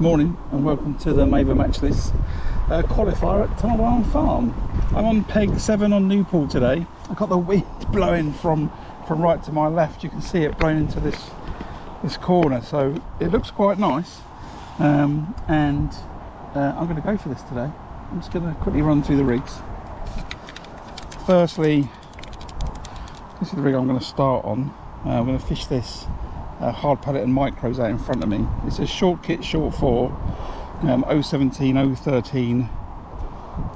Morning and welcome to the Maver Match This qualifier at Taiwan Farm. I'm on peg 7 on Newport today. I've got the wind blowing from right to my left. You can see it blowing into this corner, so it looks quite nice. I'm going to go for this today. I'm just going to quickly run through the rigs. Firstly, this is the rig I'm going to start on. I'm going to fish this hard pellet and micros out in front of me. It's a short kit, short 4, 017, 013,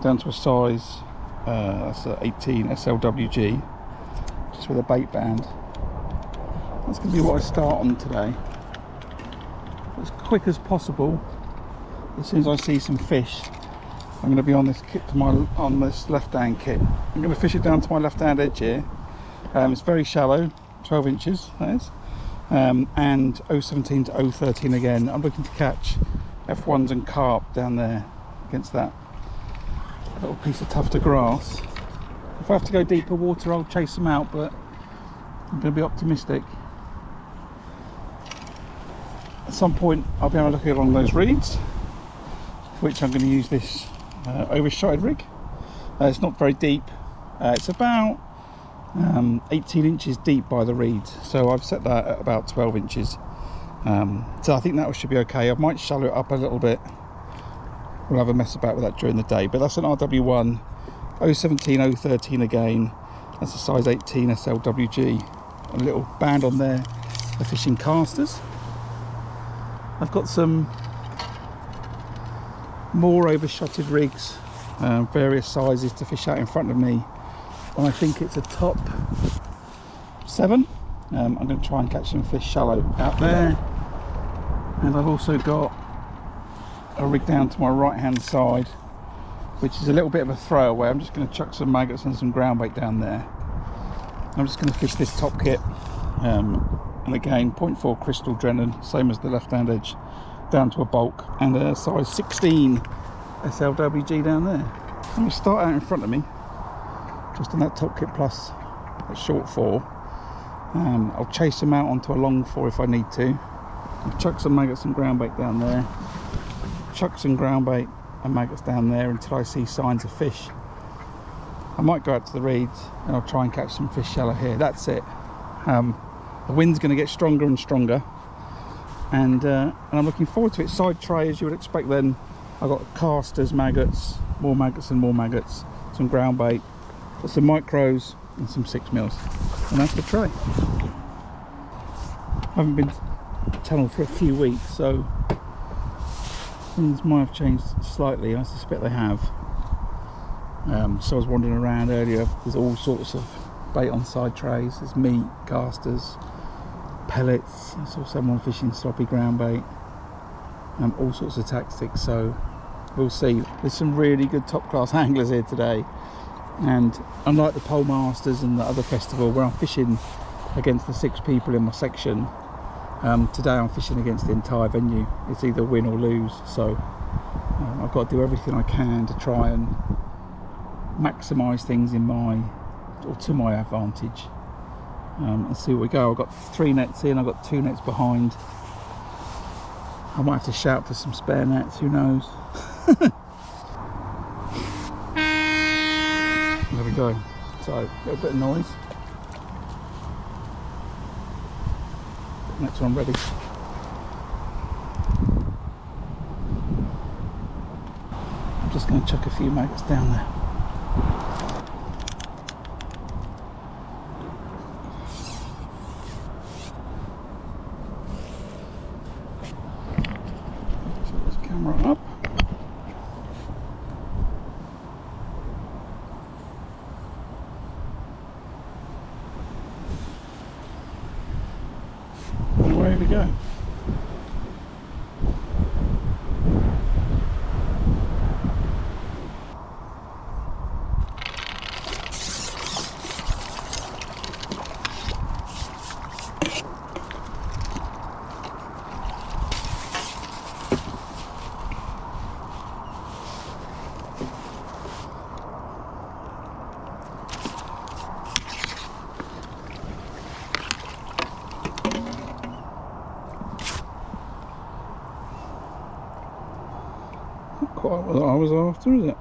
down to a size that's a 18 SLWG, just with a bait band. That's going to be what I start on today. As quick as possible, as soon as I see some fish, I'm going to be on this kit on this left hand kit. I'm going to fish it down to my left hand edge here. It's very shallow, 12 inches that is. And 017 to 013 again. I'm looking to catch F1s and carp down there against that little piece of tufted grass. If I have to go deeper water, I'll chase them out, but I'm going to be optimistic. At some point I'll be able to look along those reeds, which I'm going to use this overshotted rig. It's not very deep. It's about 18 inches deep by the reed, so I've set that at about 12 inches. So I think that should be okay. I might shallow it up a little bit. We'll have a mess about with that during the day, but that's an RW1 017 013 again. That's a size 18 SLWG. A little band on there for fishing casters. I've got some more overshotted rigs, various sizes to fish out in front of me. And I think it's a top 7. I'm going to try and catch some fish shallow out there. And I've also got a rig down to my right hand side, which is a little bit of a throwaway. I'm just going to chuck some maggots and some ground bait down there. I'm just going to fish this top kit, and again 0.4 crystal Drennan, same as the left hand edge, down to a bulk, and a size 16 SLWG down there. I'm going to start out in front of me, just on that top kit plus a short 4. I'll chase them out onto a long 4 if I need to. I'll chuck some maggots and ground bait down there, chuck some ground bait and maggots down there until I see signs of fish. I might go out to the reeds and I'll try and catch some fish shallow here. That's it. The wind's going to get stronger and stronger, and I'm looking forward to it. Side tray, as you would expect then. I've got casters, maggots and more maggots, some ground bait, got some micros and some 6mm, and that's the tray. I haven't been to tunnel for a few weeks, so things might have changed slightly. I suspect they have. So I was wandering around earlier. There's all sorts of bait on side trays. There's meat, casters, pellets. I saw someone fishing sloppy ground bait, all sorts of tactics. So we'll see. There's some really good top class anglers here today. And unlike the Pole Masters and the other festival where I'm fishing against the 6 people in my section, today I'm fishing against the entire venue. It's either win or lose, so I've got to do everything I can to try and maximise things to my advantage, and see where we go. I've got 3 nets in, I've got 2 nets behind. I might have to shout for some spare nets, who knows. There we go. So a little bit of noise. Next one ready. I'm just going to chuck a few maggots down there. Set this camera up. Away we go. not what I was after, is it?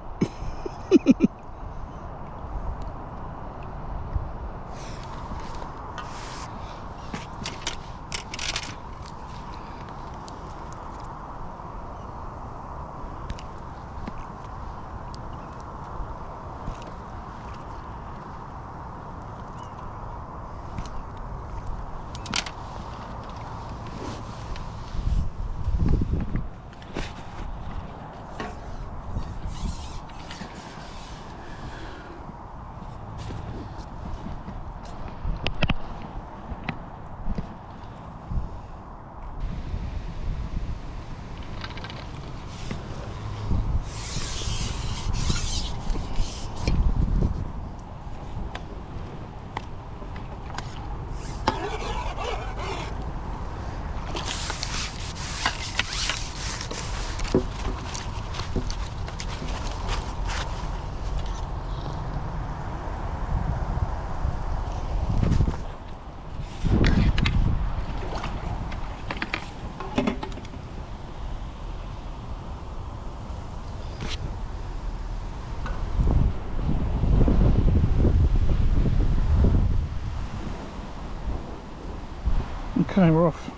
Okay, we're off.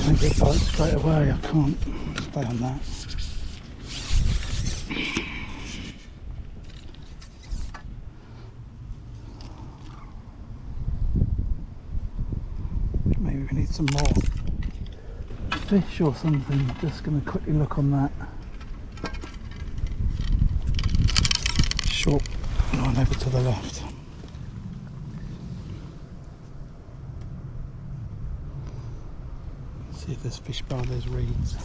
I get bite straight away, I can't stay on that. Maybe we need some more fish or something. Just going to quickly look on that. Short line over to the left. See if there's fish by those reeds.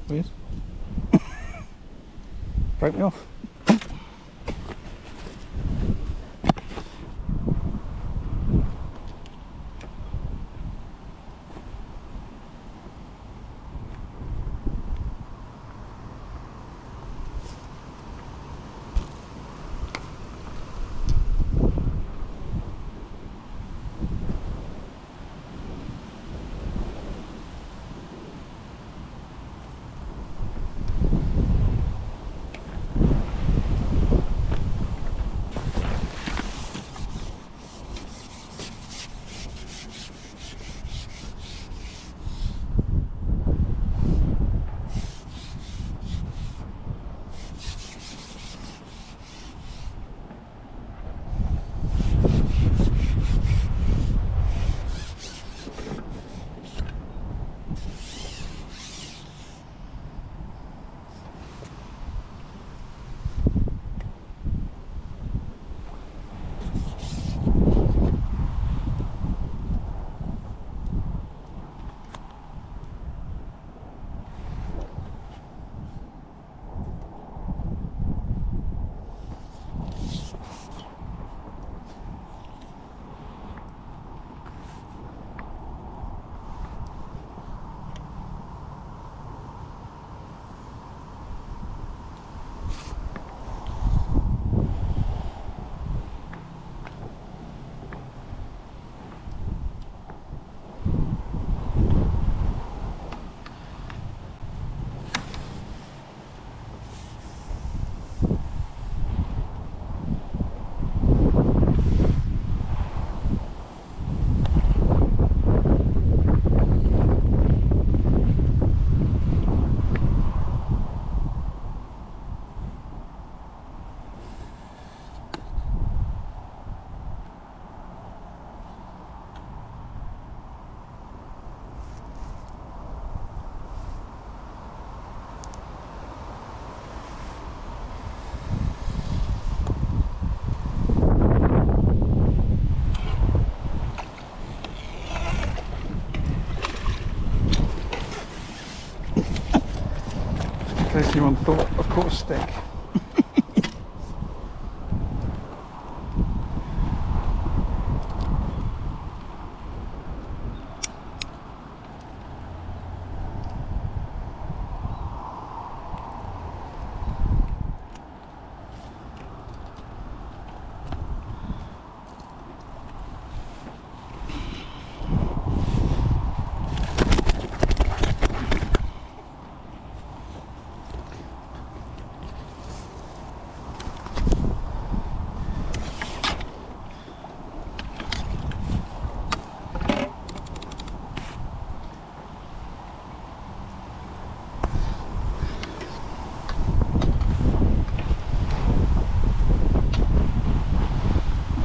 Weird. Break me off. Anyone thought I caught a stick?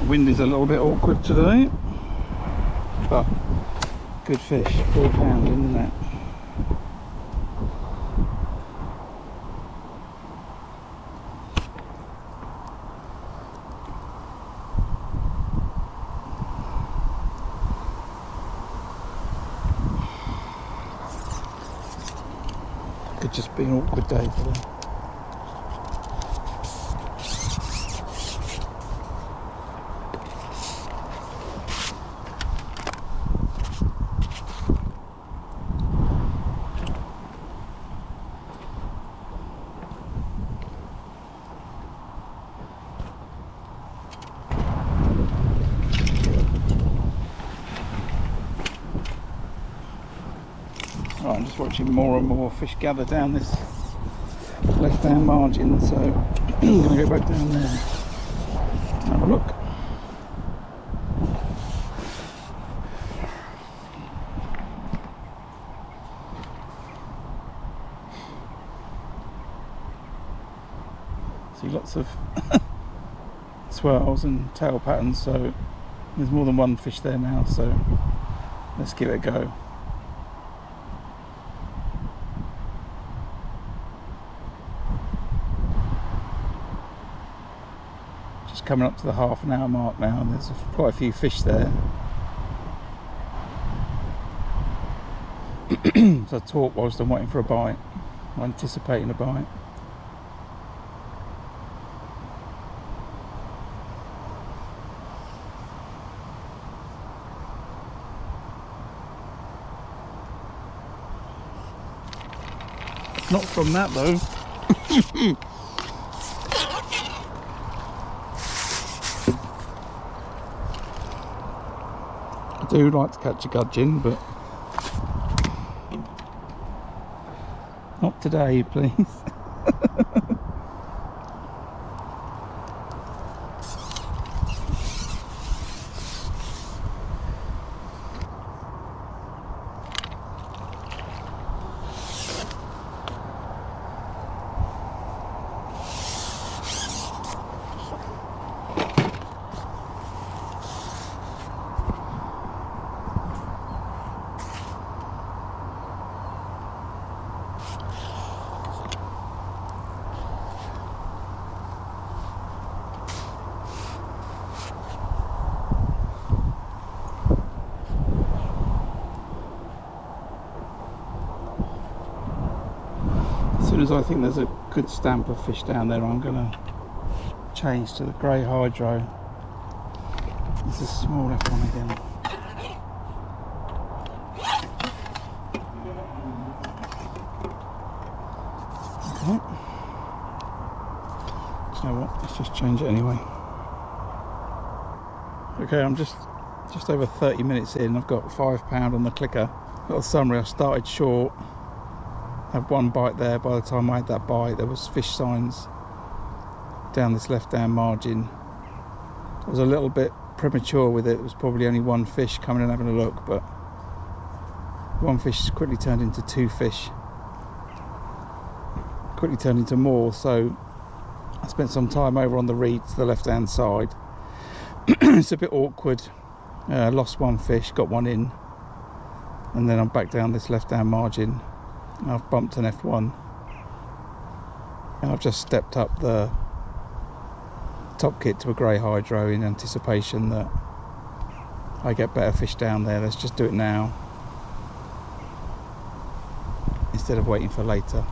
Wind is a little bit awkward today, but good fish, £4, isn't it? Could just be an awkward day today. Right, I'm just watching more and more fish gather down this left-hand margin, so I'm going to go back down there and have a look. See lots of swirls and tail patterns, so there's more than one fish there now, so let's give it a go. Just coming up to the half-an-hour mark now, and there's quite a few fish there. So I talk whilst I'm waiting for a bite, I'm anticipating a bite. Not from that though. I do like to catch a gudgeon, but not today, please. As soon as I think there's a good stamp of fish down there, I'm going to change to the grey hydro. This is a small F1 again. Okay. Do you know what? Let's just change it anyway. Okay, I'm just over 30 minutes in. I've got £5 on the clicker. Little summary: I started short. Had one bite there. By the time I had that bite, there was fish signs down this left-hand margin. I was a little bit premature with it. There was probably only one fish coming and having a look, but one fish quickly turned into two fish, quickly turned into more. So I spent some time over on the reed to the left-hand side. It's a bit awkward. Lost one fish, got one in, and then I'm back down this left-hand margin. I've bumped an F1, and I've just stepped up the top kit to a grey hydro in anticipation that I get better fish down there. Let's just do it now instead of waiting for later.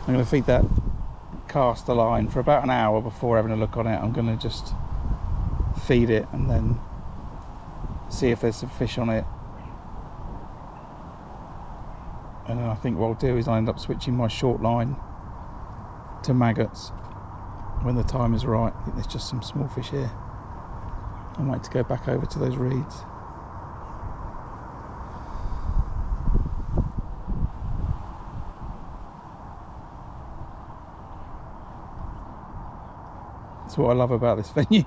I'm going to feed that caster line for about an hour before having a look on it. I'm going to just feed it and then see if there's some fish on it. And then I think what I'll do is I end up switching my short line to maggots when the time is right. I think there's just some small fish here. I might to go back over to those reeds. That's what I love about this venue.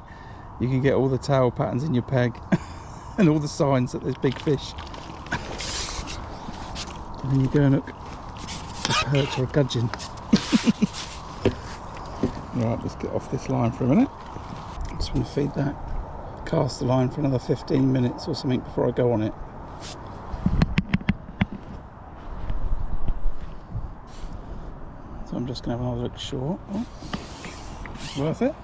You can get all the tail patterns in your peg and all the signs that there's big fish. And then you go and look for a perch or a gudgeon. Right, let's get off this line for a minute. I just want to feed that caster line for another 15 minutes or something before I go on it. So I'm just going to have another look short. Oh, it's worth it.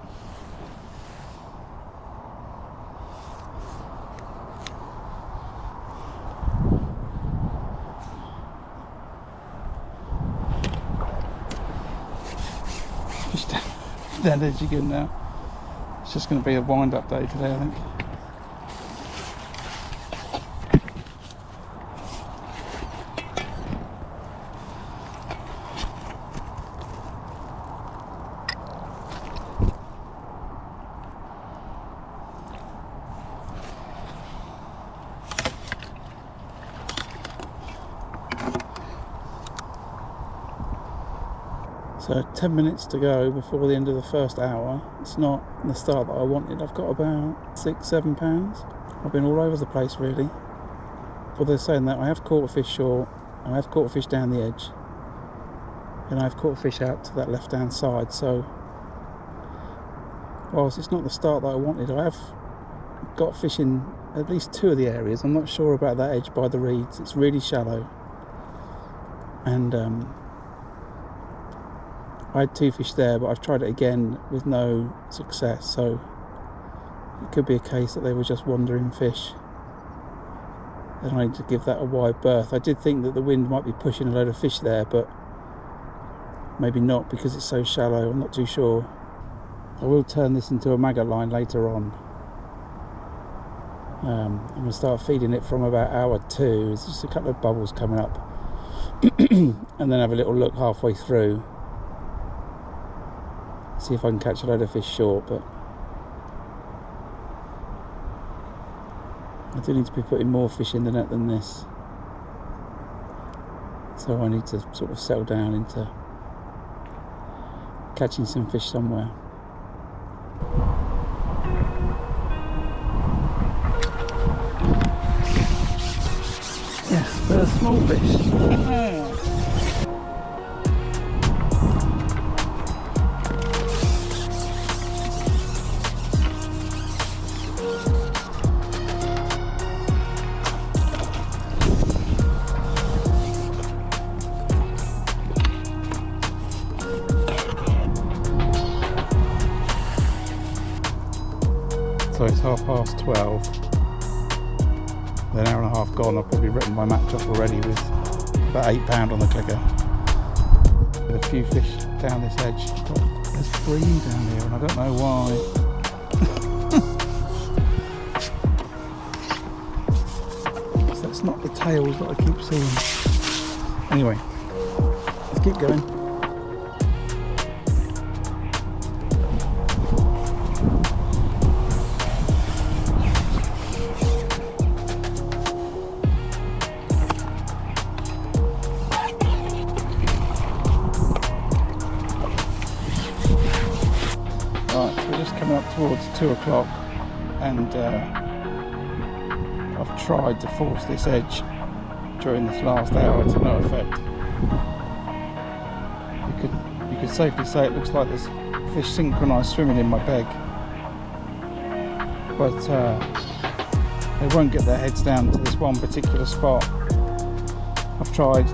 Dead edge again now. It's just going to be a wind-up day today, I think. So 10 minutes to go before the end of the first hour. It's not the start that I wanted. I've got about 6-7 pounds. I've been all over the place really. But they're saying that I have caught a fish short, I have caught a fish down the edge, and I've caught a fish out to that left hand side. So whilst it's not the start that I wanted, I have got fish in at least 2 of the areas. I'm not sure about that edge by the reeds. It's really shallow. And I had 2 fish there, but I've tried it again with no success, so it could be a case that they were just wandering fish and I need to give that a wide berth. I did think that the wind might be pushing a load of fish there, but maybe not because it's so shallow. I'm not too sure. I will turn this into a maggot line later on. I'm going to start feeding it from about hour 2. There's just a couple of bubbles coming up and then have a little look halfway through, see if I can catch a load of fish short. But I do need to be putting more fish in the net than this, so I need to sort of settle down into catching some fish somewhere. Yes, they're small fish. So it's 12:30. An hour and a half gone. I've probably written my match off already with about £8 on the clicker. With a few fish down this edge. There's bream down here and I don't know why. So that's not the tails that I keep seeing. Anyway, let's keep going. Towards 2 o'clock, and I've tried to force this edge during this last hour to no effect. You could safely say it looks like there's fish synchronised swimming in my bag, but they won't get their heads down to this one particular spot. I've tried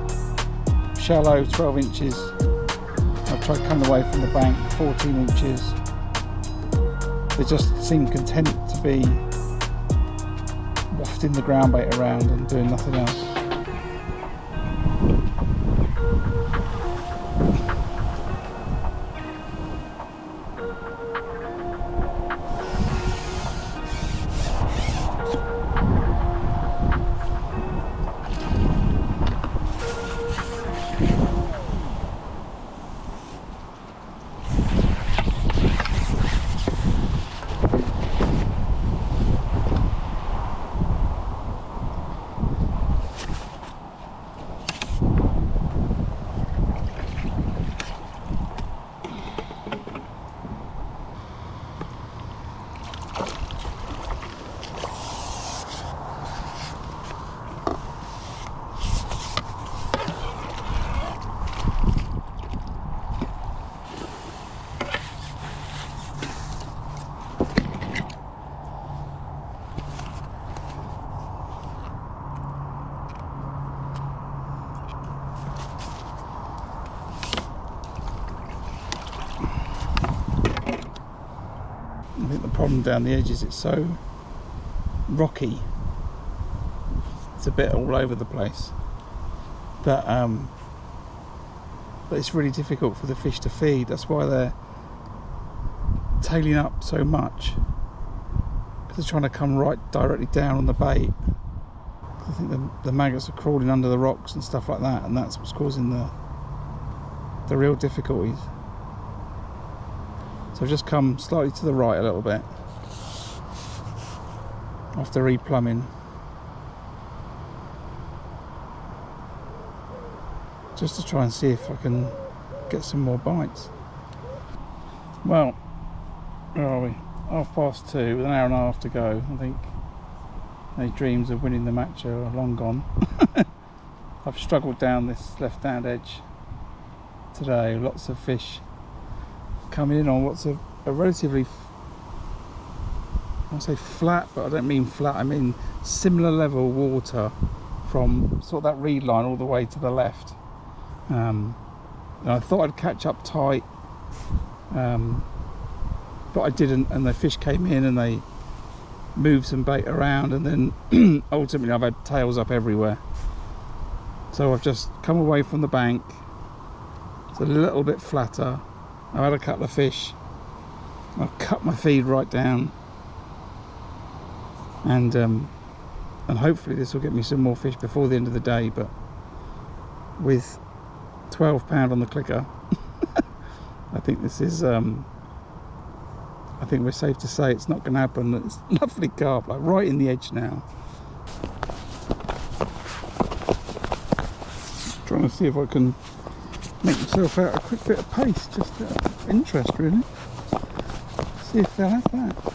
shallow 12 inches, I've tried coming away from the bank 14 inches. They just seem content to be wafting the ground bait around and doing nothing else. problem down the edges, it's so rocky, it's a bit all over the place, but it's really difficult for the fish to feed. That's why they're tailing up so much, because they're trying to come right directly down on the bait. I think the maggots are crawling under the rocks and stuff like that, and that's what's causing the real difficulties. So I've just come slightly to the right a little bit after replumbing, just to try and see if I can get some more bites. Well, where are we? 2:30 with an hour and a half to go. I think my dreams of winning the match are long gone. I've struggled down this left hand edge today. Lots of fish coming in on what's a relatively, I say flat, but I don't mean flat, I mean similar level water from sort of that reed line all the way to the left. And I thought I'd catch up tight, but I didn't, and the fish came in and they moved some bait around, and then ultimately I've had tails up everywhere. So I've just come away from the bank. It's a little bit flatter. I've had a couple of fish. I've cut my feed right down, and hopefully this will get me some more fish before the end of the day. But with £12 on the clicker, I think this is I think we're safe to say it's not going to happen. It's lovely carp, like right in the edge now. Trying to see if I can make myself out a quick bit of paste, just out of interest really. See if they'll have that.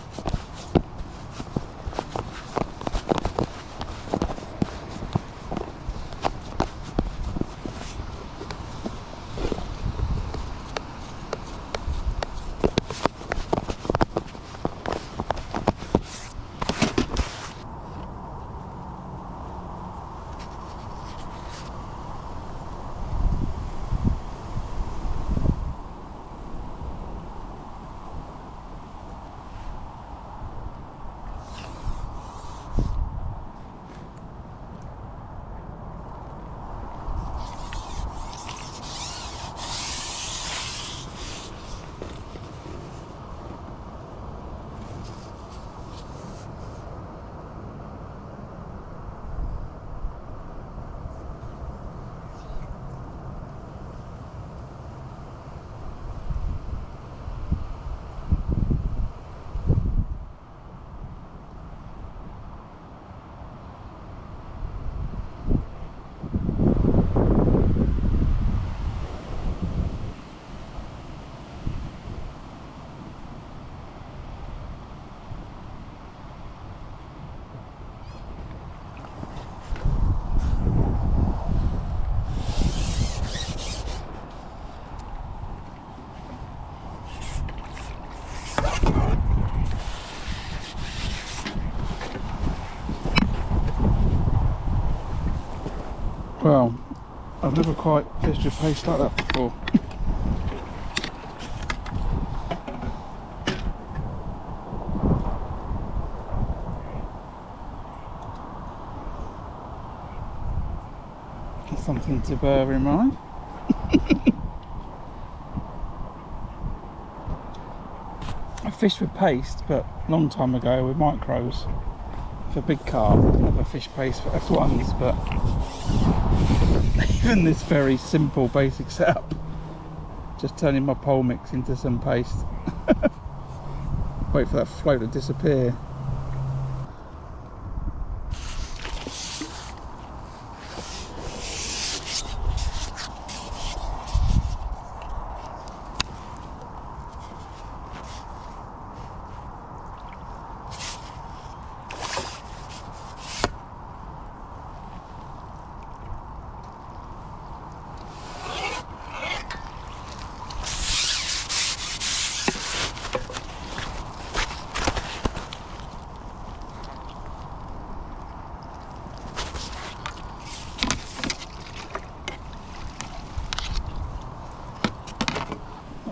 Well, I've never quite fished with paste like that before. That's something to bear in mind. I fished with paste, but a long time ago with micros for big carp. I never fished paste for F1s, but even this very simple basic setup, just turning my pole mix into some paste. Wait for that float to disappear.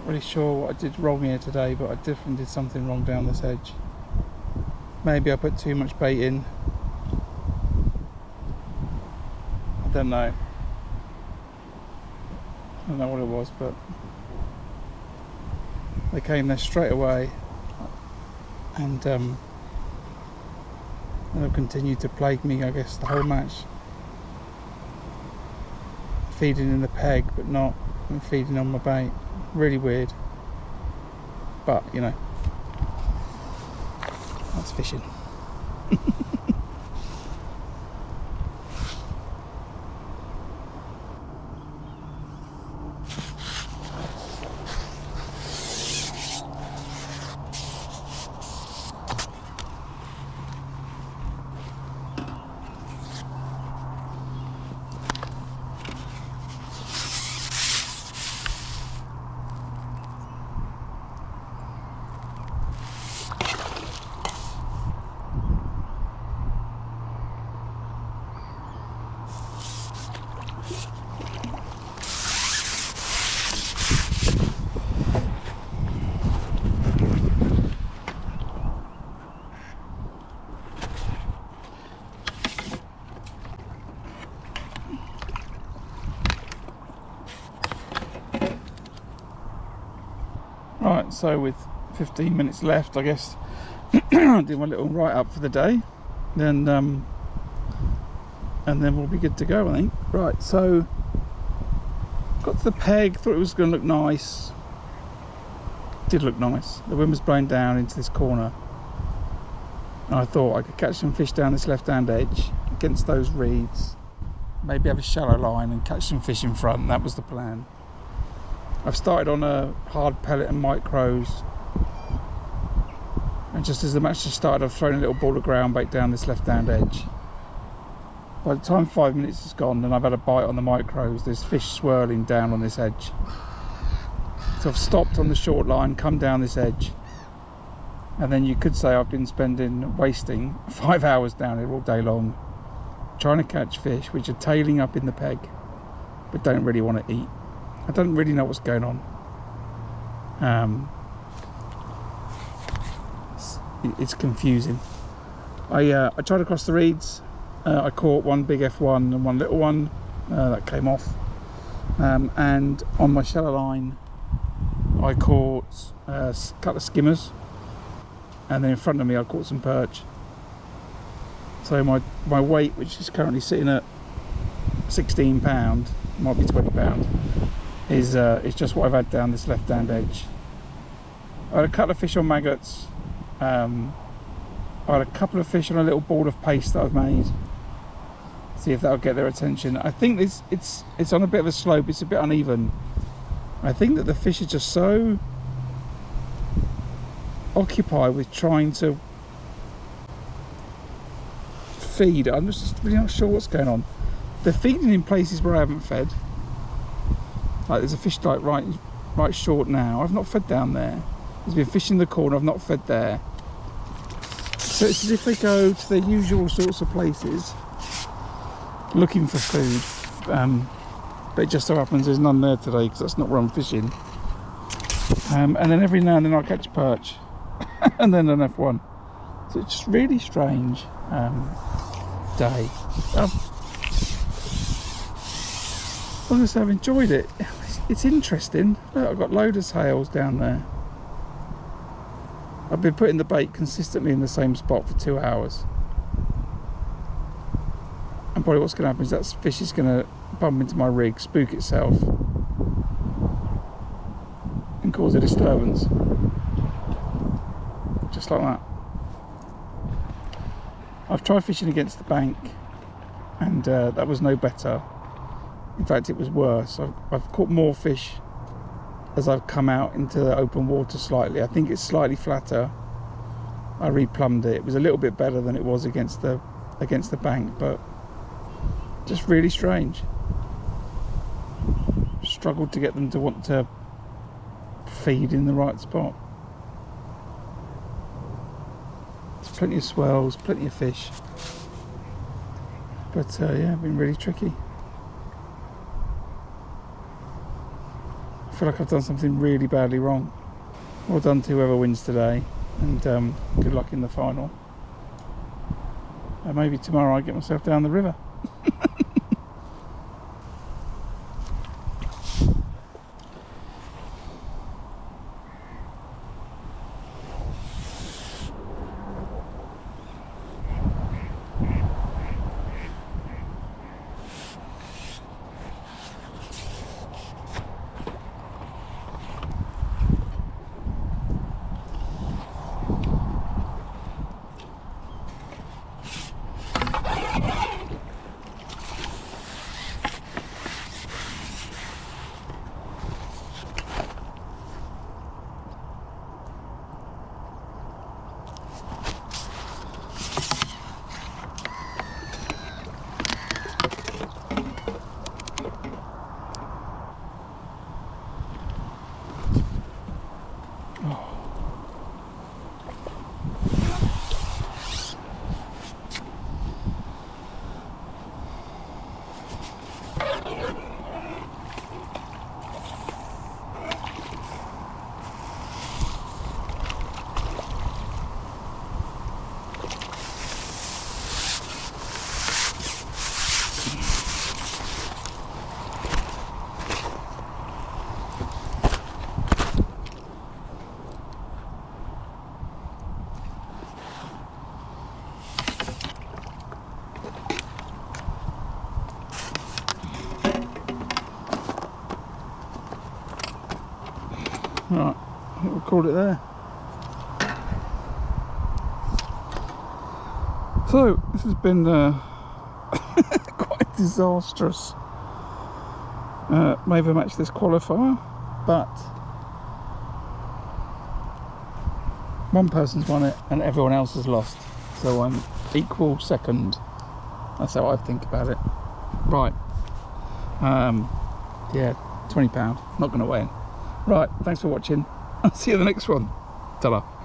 really sure what I did wrong here today, but I definitely did something wrong down this edge. Maybe I put too much bait in. I don't know. I don't know what it was, but they came there straight away, and they've continued to plague me, I guess, the whole match. Feeding in the peg, but not feeding on my bait. Really weird, but you know, that's fishing. Right, so with 15 minutes left, I guess I'll do my little write-up for the day, then and then we'll be good to go, I think. Right, so got to the peg, thought it was going to look nice. Did look nice. The wind was blowing down into this corner, and I thought I could catch some fish down this left-hand edge against those reeds, maybe have a shallow line and catch some fish in front. That was the plan. I've started on a hard pellet and micros, and just as the match just started, I've thrown a little ball of ground bait down this left-hand edge. By the time 5 minutes has gone and I've had a bite on the micros, there's fish swirling down on this edge. So I've stopped on the short line, come down this edge, and then you could say I've been wasting 5 hours down here all day long trying to catch fish which are tailing up in the peg but don't really want to eat. I don't really know what's going on. It's confusing. I tried across the reeds. I caught one big F1 and one little one that came off, and on my shallow line I caught a couple of skimmers, and then in front of me I caught some perch. So my weight, which is currently sitting at 16 pound, might be 20 pound, is just what I've had down this left-hand edge. I had a couple of fish on maggots. I had a couple of fish on a little ball of paste that I've made. See if that'll get their attention. I think it's on a bit of a slope. It's a bit uneven. I think that the fish are just so occupied with trying to feed. I'm just really not sure what's going on. They're feeding in places where I haven't fed. Like there's a fish like right short now. I've not fed down there. There's been fish in the corner. I've not fed there. So it's as if they go to their usual sorts of places looking for food, but it just so happens there's none there today because that's not where I'm fishing. And then every now and then I'll catch perch and then an F1. So it's just really strange day. I was going to say I've enjoyed it. It's interesting. Look, I've got loads of sails down there. I've been putting the bait consistently in the same spot for 2 hours. And probably what's going to happen is that fish is going to bump into my rig, spook itself, and cause a disturbance. Just like that. I've tried fishing against the bank, and that was no better. In fact, it was worse. I've caught more fish as I've come out into the open water slightly. I think it's slightly flatter. I replumbed it. It was a little bit better than it was against the bank, but just really strange. Struggled to get them to want to feed in the right spot. There's plenty of swells, plenty of fish, but yeah, been really tricky. feel like I've done something really badly wrong. Well done to whoever wins today, and good luck in the final. Maybe tomorrow I get myself down the river. Right, I think we'll call it there. So, this has been quite disastrous Maver Match This qualifier, but one person's won it and everyone else has lost, so I'm equal second. That's how I think about it. Right, yeah, £20, not going to win. Right, thanks for watching. I'll see you in the next one. Ta-ra.